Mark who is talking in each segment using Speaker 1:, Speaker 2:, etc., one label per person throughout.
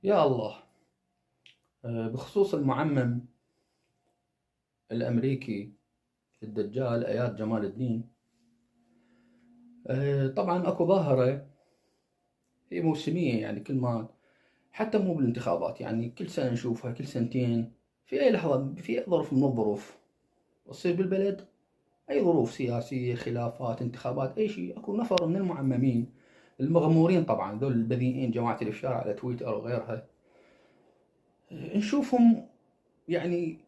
Speaker 1: يا الله. بخصوص المعمم الأمريكي الدجال آيات جمال الدين. طبعا أكو ظاهرة هي موسمية، يعني كل ما حتى مو بالانتخابات، يعني كل سنة نشوفها، كل سنتين في أي لحظة، في أي ظرف من الظروف تصير بالبلد، أي ظروف سياسية، خلافات، انتخابات، أي شيء، أكو نفر من المعممين المغمورين، طبعا ذول البذيئين، جماعة الإفشار على تويتر وغيرها. نشوفهم يعني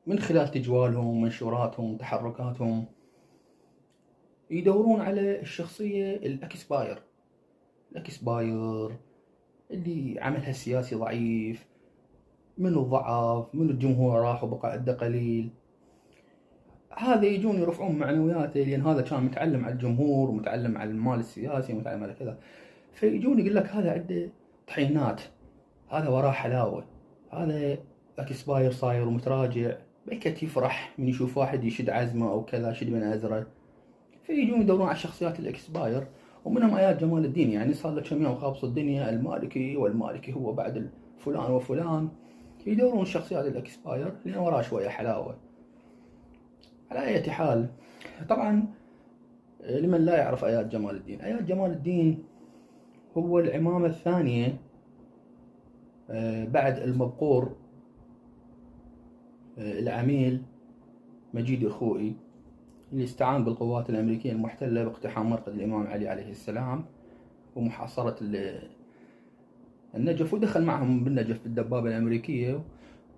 Speaker 1: من خلال تجوالهم، منشوراتهم، تحركاتهم، يدورون على الشخصية الأكسباير اللي عملها السياسي ضعيف، من الضعف، من الجمهور راح وبقى عنده قليل. هذا يجون يرفعون معنوياته لأن هذا كان متعلم على الجمهور ومتعلم على المال السياسي ومتعلم على كذا. فيجون يقول لك هذا عنده طحينات، هذا وراه حلاوة، هذا اكسباير صاير ومتراجع، بكت يفرح من يشوف واحد يشد عزمه أو كذا، يشد من أزره. فيجون يدورون على الشخصيات الاكسباير، ومنهم آيات جمال الدين. يعني صار له كم يوم خابص الدنيا المالكي، والمالكي هو بعد فلان وفلان. يدورون الشخصيات الاكسباير لأن وراه شوية حلاوة. على أي حال، طبعا لمن لا يعرف آيات جمال الدين، آيات جمال الدين هو العمامة الثانية بعد المبقور العميل مجيد الخوئي، اللي استعان بالقوات الأمريكية المحتلة باقتحام مرقد الإمام علي عليه السلام ومحاصرة النجف، ودخل معهم بالنجف بالدبابة الأمريكية،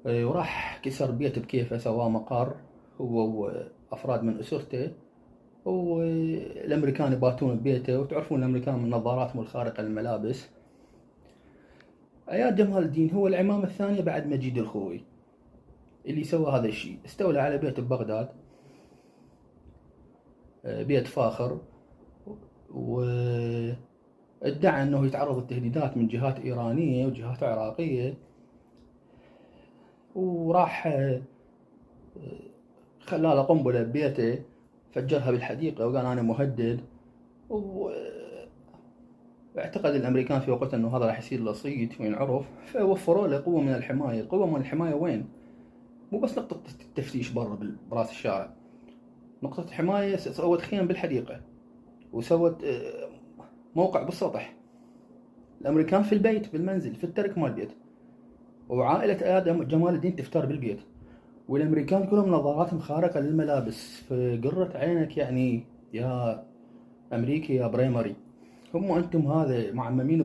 Speaker 1: وراح كسر بيت بكيفه، سواه مقر هو وأفراد من أسرته، والأمريكان يباتون ببيته. وتعرفون الأمريكان من نظاراتهم الخارقة للملابس. آيات جمال الدين هو العمامة الثانية بعد مجيد الخوئي اللي سوى هذا الشيء. استولى على بيت ببغداد، بيت فاخر، وادعى أنه يتعرض للتهديدات من جهات إيرانية وجهات عراقية، وراح خلى له قنبلة ببيته، فجرها بالحديقة وقال أنا مهدد. واعتقد الأمريكان في وقتها أنه هذا راح يصير له صيد وينعرف، فوفروا له قوة من الحماية. القوة من الحماية وين؟ مو بس نقطة التفتيش برا براس الشارع، نقطة الحماية سوت خيم بالحديقة، وسوت موقع بالسطح. الأمريكان في البيت، بالمنزل، في الترك مال البيت، وعائلة آيات جمال الدين تفتر بالبيت، والأمريكان كلهم نظاراتهم خارقة للملابس. فقرة عينك يعني يا أمريكي يا بريمري، هم أنتم هذا معممين